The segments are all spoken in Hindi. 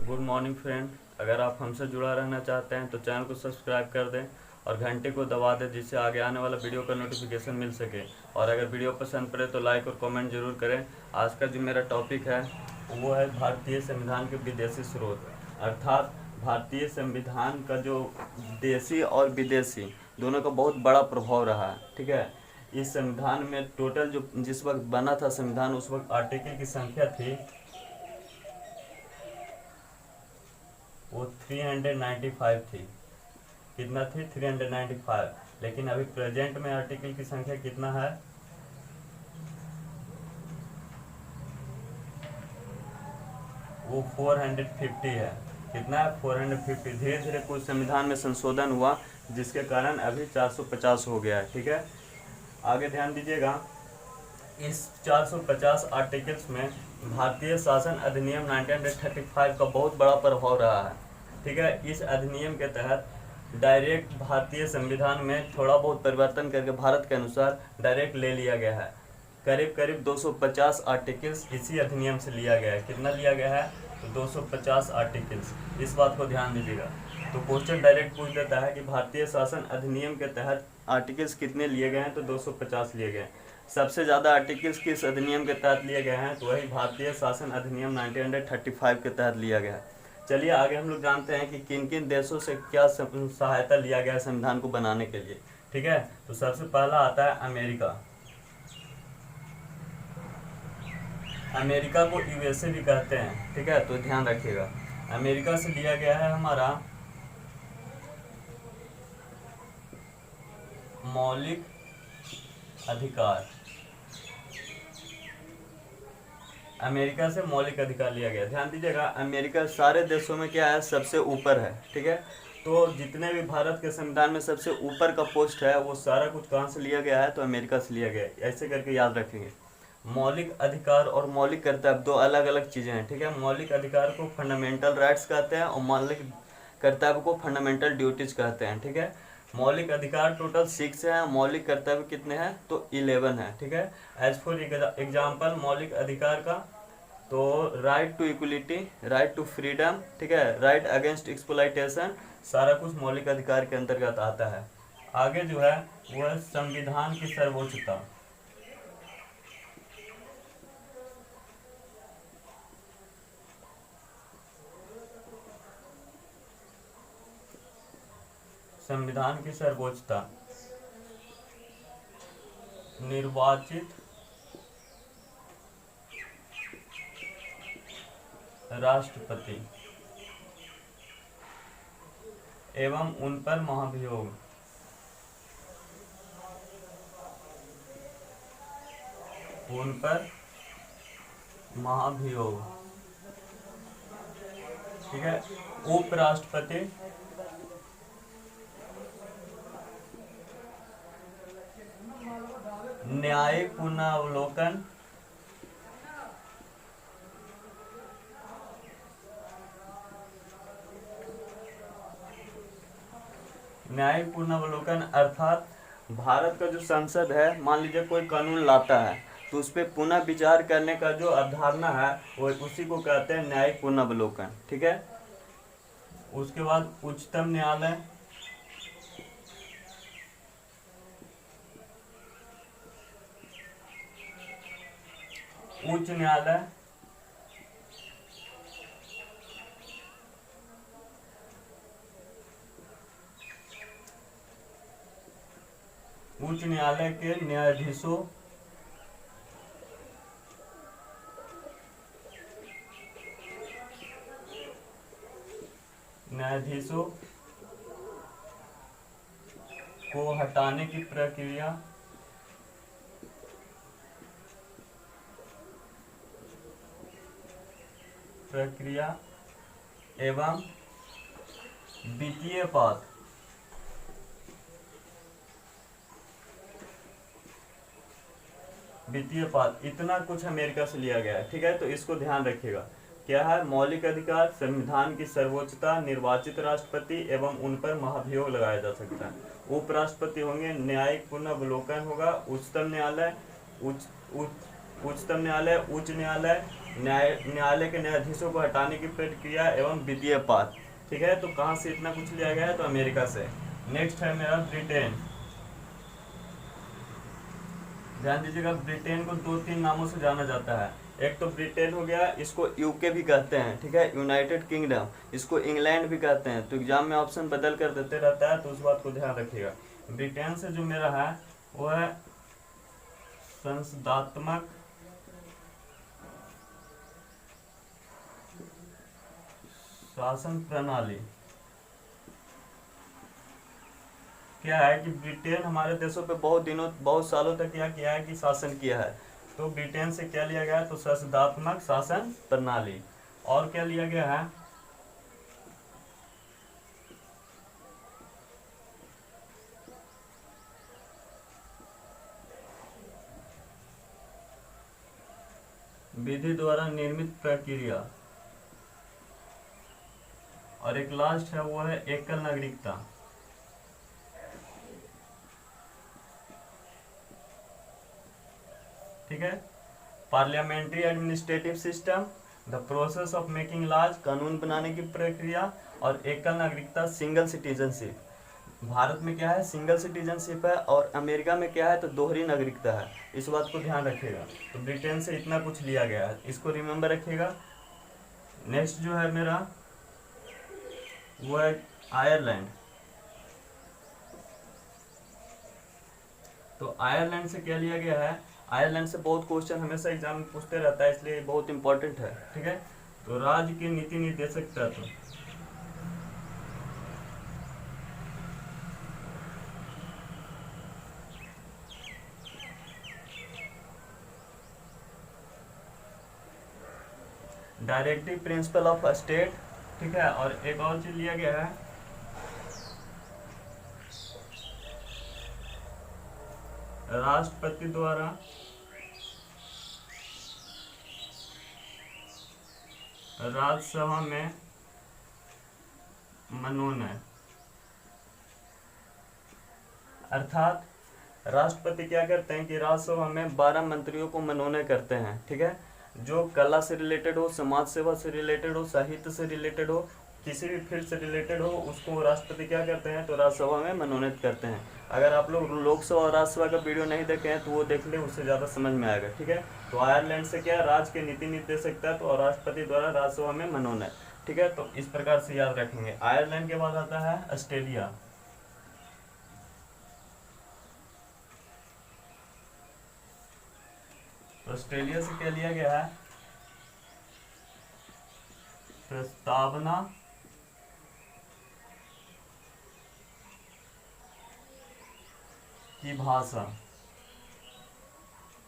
Good morning friend. अगर आप हमसे जुड़ा रहना चाहते हैं तो चैनल को सब्सक्राइब कर दें और घंटे को दबा दें, जिससे आगे आने वाला वीडियो का नोटिफिकेशन मिल सके। और अगर वीडियो पसंद पड़े तो लाइक और कमेंट जरूर करें। आज का जो मेरा टॉपिक है वो है भारतीय संविधान के विदेशी स्रोत, अर्थात भारतीय संविधान का जो देसी और विदेशी दोनों का बहुत बड़ा प्रभाव रहा है। ठीक है, इस संविधान में टोटल जो जिस वक्त बना था संविधान, उस वक्त आर्टिकल की संख्या थी वो 395 थी। कितना थी? 395। लेकिन अभी प्रेजेंट में आर्टिकल की संख्या कितना है? वो 450 है। कितना है? 450। धीरे धीरे कुछ संविधान में संशोधन हुआ जिसके कारण अभी 450 हो गया है। ठीक है, आगे ध्यान दीजिएगा। इस 450 आर्टिकल्स में भारतीय शासन अधिनियम 1935 का बहुत बड़ा प्रभाव रहा है। ठीक है, इस अधिनियम के तहत डायरेक्ट भारतीय संविधान में थोड़ा बहुत परिवर्तन करके भारत के अनुसार डायरेक्ट ले लिया गया है। करीब करीब 250 आर्टिकल्स इसी अधिनियम से लिया गया है। कितना लिया गया है? तो 250 आर्टिकल्स। इस बात को ध्यान दीजिएगा। तो क्वेश्चन डायरेक्ट पूछ देता है कि भारतीय शासन अधिनियम के तहत आर्टिकल्स कितने लिए गए हैं? तो 250 लिए गए। सबसे ज़्यादा आर्टिकल्स किस अधिनियम के तहत लिए गए हैं? तो वही भारतीय शासन अधिनियम 1935 के तहत लिया गया है। चलिए आगे हम लोग जानते हैं कि किन किन देशों से क्या सहायता लिया गया है संविधान को बनाने के लिए। ठीक है, तो सबसे पहला आता है अमेरिका। अमेरिका को यूएसए भी कहते हैं। ठीक है, तो ध्यान रखिएगा। अमेरिका से लिया गया है हमारा मौलिक अधिकार। अमेरिका से मौलिक अधिकार लिया गया। ध्यान दीजिएगा, अमेरिका सारे देशों में क्या है? सबसे ऊपर है। ठीक है, तो जितने भी भारत के संविधान में सबसे ऊपर का पोस्ट है वो सारा कुछ कहाँ से लिया गया है? तो अमेरिका से लिया गया है। ऐसे करके याद रखेंगे। मौलिक अधिकार और मौलिक कर्तव्य दो अलग अलग चीज़ें हैं। ठीक है, मौलिक अधिकार को फंडामेंटल राइट्स कहते हैं और मौलिक कर्तव्य को फंडामेंटल ड्यूटीज कहते हैं। ठीक है, मौलिक अधिकार टोटल 6 है, मौलिक कर्तव्य कितने हैं? तो 11 है। ठीक है, एज फॉर एग्जाम्पल मौलिक अधिकार का तो right to equality, right to freedom, ठीक है, राइट अगेंस्ट एक्सप्लॉइटेशन, सारा कुछ मौलिक अधिकार के अंतर्गत आता है। आगे जो है वो है संविधान की सर्वोच्चता। संविधान की सर्वोच्चता निर्वाचित राष्ट्रपति एवं उन पर महाभियोग, उन पर महाभियोग। ठीक है, उपराष्ट्रपति न्यायिक पुनरावलोकन न्यायिक पुनरावलोकन अर्थात भारत का जो संसद है, मान लीजिए कोई कानून लाता है तो उस पर पुनः विचार करने का जो अवधारणा है वो उसी को कहते हैं न्यायिक पुनरावलोकन। ठीक है, उसके बाद उच्चतम न्यायालय, उच्च न्यायालय, उच्च न्यायालय के न्यायाधीशों को हटाने की प्रक्रिया एवं वित्तीय पद इतना कुछ अमेरिका से लिया गया है। ठीक है, तो इसको ध्यान रखिएगा। क्या है? मौलिक अधिकार, संविधान की सर्वोच्चता, निर्वाचित राष्ट्रपति एवं उन पर महाभियोग लगाया जा सकता है। उपराष्ट्रपति होंगे, न्यायिक पुनरावलोकन होगा, उच्चतम न्यायालय, उच्च उच्चतम न्यायालय, उच्च न्यायालय, न्यायालय के न्यायाधीशों को हटाने की प्रक्रिया एवं वित्तीय पात। ठीक है, तो कहाँ से इतना कुछ लिया गया है? तो अमेरिका से। नेक्स्ट है मेरा ब्रिटेन। ध्यान दीजिएगा, ब्रिटेन को 2-3 नामों से जाना जाता है। एक तो ब्रिटेन हो गया, इसको यूके भी कहते हैं, ठीक है, यूनाइटेड किंगडम, इसको इंग्लैंड भी कहते हैं। तो एग्जाम में ऑप्शन बदल कर देते रहता है, तो उस बात को ध्यान रखिएगा। ब्रिटेन से जो मेरा है वो है संसदात्मक शासन प्रणाली। क्या है कि ब्रिटेन हमारे देशों पे बहुत सालों तक क्या किया है कि शासन किया है। तो ब्रिटेन से क्या लिया गया है? तो संसदात्मक शासन प्रणाली। और क्या लिया गया है? विधि द्वारा निर्मित प्रक्रिया। और एक लास्ट है, वो है एकल नागरिकता। ठीक है, parliamentary administrative system, the process of making laws, कानून बनाने की प्रक्रिया, और एकल नागरिकता, सिंगल सिटीजनशिप। भारत में क्या है? सिंगल सिटीजनशिप है, और अमेरिका में क्या है? तो दोहरी नागरिकता है। इस बात को ध्यान रखिएगा। तो ब्रिटेन से इतना कुछ लिया गया है, इसको रिमेंबर रखिएगा। नेक्स्ट जो है मेरा वो है आयरलैंड। तो आयरलैंड से क्या लिया गया है? आयरलैंड से बहुत क्वेश्चन हमेशा एग्जाम में पूछते रहता है, इसलिए बहुत इंपॉर्टेंट है। ठीक है, तो राज्य के नीति निर्देशक तत्व। Directive principle of state. ठीक है, और एक और चीज लिया गया है, राष्ट्रपति द्वारा राज्यसभा में मनोनयन। अर्थात राष्ट्रपति क्या करते हैं कि राज्यसभा में 12 मंत्रियों को मनोनयन करते हैं। ठीक है, जो कला से रिलेटेड हो, समाज सेवा से रिलेटेड हो, साहित्य से रिलेटेड हो, किसी भी फील्ड से रिलेटेड हो, उसको राष्ट्रपति क्या करते हैं? तो राज्यसभा में मनोनीत करते हैं। अगर आप लोग लोकसभा और राज्यसभा का वीडियो नहीं देखे हैं तो वो देख ले, उससे ज़्यादा समझ में आएगा। ठीक है, तो आयरलैंड से क्या? राज्य के नीति निर्देशक तत्व और राष्ट्रपति द्वारा राज्यसभा में मनोनयन। ठीक है, तो इस प्रकार से याद रखेंगे। आयरलैंड के बाद आता है ऑस्ट्रेलिया। ऑस्ट्रेलिया से क्या लिया गया है? प्रस्तावना की भाषा,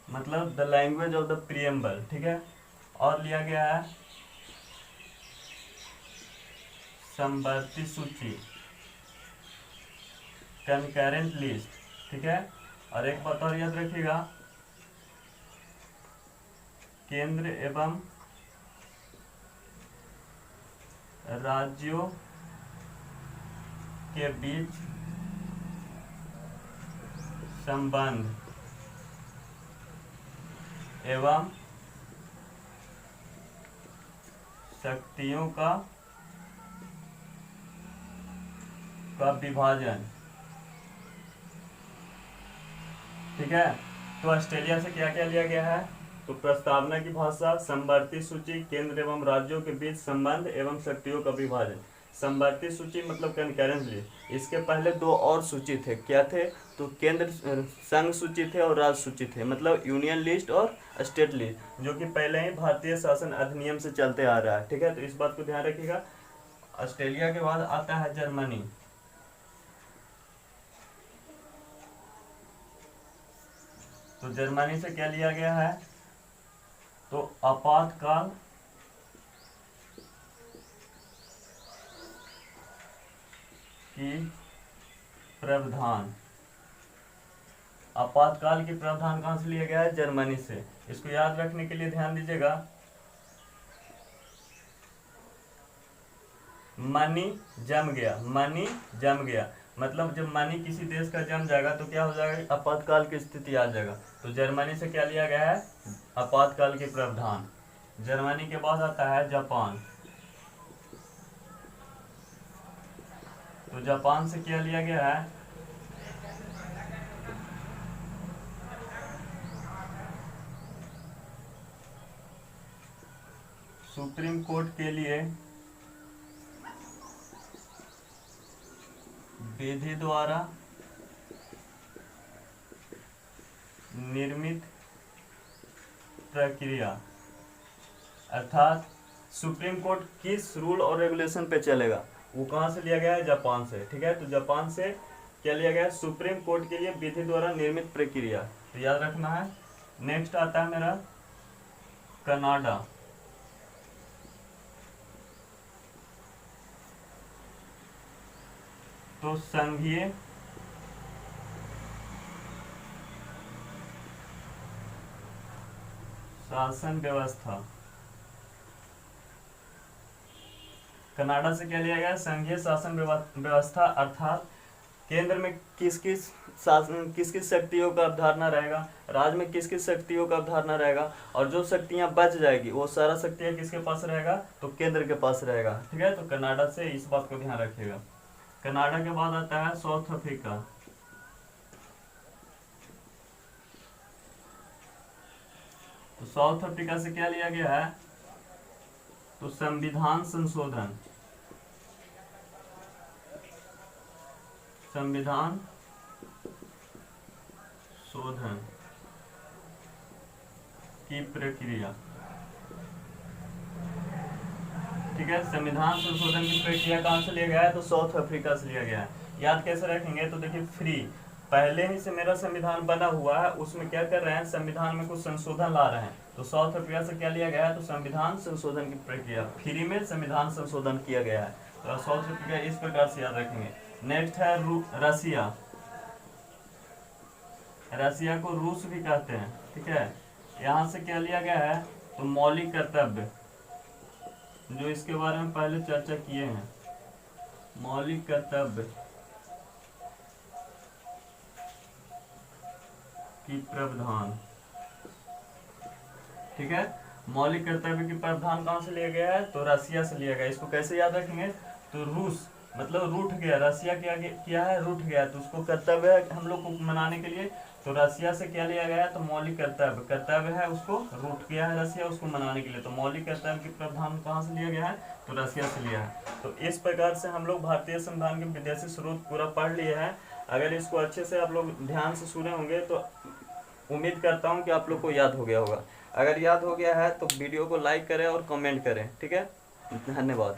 मतलब the language of the preamble. ठीक है, और लिया गया है समवर्ती सूची, कंकरेंट लिस्ट। ठीक है, और एक बात और याद रखिएगा, केंद्र एवं राज्यों के बीच संबंध एवं शक्तियों का विभाजन। ठीक है, तो ऑस्ट्रेलिया से क्या क्या लिया गया है? तो प्रस्तावना की भाषा, समवर्ती सूची, केंद्र एवं राज्यों के बीच संबंध एवं शक्तियों का विभाजन। समवर्ती सूची मतलब कंकरेंट लिस्ट। इसके पहले 2 और सूची थे, क्या थे? तो केंद्र संघ सूची थे और राज्य सूची थे, मतलब यूनियन लिस्ट और स्टेट लिस्ट, जो कि पहले ही भारतीय शासन अधिनियम से चलते आ रहा है। ठीक है, तो इस बात को ध्यान रखिएगा। ऑस्ट्रेलिया के बाद आता है जर्मनी। तो जर्मनी से क्या लिया गया है? तो आपातकाल की प्रावधान। आपातकाल की प्रावधान कहां से लिया गया है? जर्मनी से। इसको याद रखने के लिए ध्यान दीजिएगा, मनी जम गया, मनी जम गया। मतलब जब मनी किसी देश का जम जाएगा तो क्या हो जाएगा, आपातकाल की स्थिति आ जाएगा। तो जर्मनी से क्या लिया गया है, आपातकाल के प्रावधान। जर्मनी के बाद आता है जापान। तो जापान से क्या लिया गया है, सुप्रीम कोर्ट के लिए विधि द्वारा निर्मित प्रक्रिया, अर्थात सुप्रीम कोर्ट किस रूल और रेगुलेशन पे चलेगा, वो कहाँ से लिया गया है, जापान से। ठीक है, तो जापान से क्या लिया गया है, सुप्रीम कोर्ट के लिए विधि द्वारा निर्मित प्रक्रिया। तो याद रखना है। नेक्स्ट आता है मेरा कनाडा। तो संघीय शासन व्यवस्था, कनाडा से क्या लिया गया, संघीय शासन व्यवस्था, अर्थात केंद्र में किस किस शासन, किस किस शक्तियों का अवधारणा रहेगा, राज्य में किस किस शक्तियों का अवधारणा रहेगा, और जो शक्तियां बच जाएगी वो सारा शक्तियां किसके पास रहेगा, तो केंद्र के पास रहेगा। ठीक है, तो कनाडा से इस बात को ध्यान रखिएगा। कनाडा के बाद आता है साउथ अफ्रीका। तो साउथ अफ्रीका से क्या लिया गया है, तो संविधान संशोधन, संविधान शोधन की प्रक्रिया। ठीक है, संविधान संशोधन की प्रक्रिया कहाँ से लिया गया है, तो साउथ अफ्रीका से लिया गया है। याद कैसे रखेंगे, तो देखिए फ्री, पहले ही से मेरा संविधान बना हुआ है, उसमें क्या कर रहे हैं, संविधान में कुछ संशोधन ला रहे हैं। तो साउथ अफ्रीका से क्या लिया गया है, तो संविधान संशोधन की प्रक्रिया, फ्री में संविधान संशोधन किया गया है। तो साउथ अफ्रीका इस प्रकार से याद रखेंगे। नेक्स्ट है रसिया। रसिया को रूस भी कहते हैं। ठीक है, यहाँ से क्या लिया गया है, तो मौलिक कर्तव्य, जो इसके बारे में पहले चर्चा किए हैं, मौलिक कर्तव्य की प्रावधान। ठीक है, मौलिक कर्तव्य की प्रावधान कहाँ से लिया गया है, तो रसिया से लिया गया। इसको कैसे याद रखेंगे, तो रूस मतलब रूठ गया, रसिया क्या है, रूठ गया, तो उसको कर्तव्य है हम लोग को मनाने के लिए, तो रसिया से क्या लिया गया है, तो मौलिक कर्तव्य है, उसको रूठ गया है रसिया, उसको मनाने के लिए। तो मौलिक कर्तव्य की प्रावधान कहाँ से लिया गया है, तो रसिया से लिया है। तो इस प्रकार से हम लोग भारतीय संविधान के विदेशी स्रोत पूरा पढ़ लिए हैं। अगर इसको अच्छे से आप लोग ध्यान से सुने होंगे तो उम्मीद करता हूँ कि आप लोग को याद हो गया होगा। अगर याद हो गया है तो वीडियो को लाइक करें और कमेंट करें। ठीक है, धन्यवाद।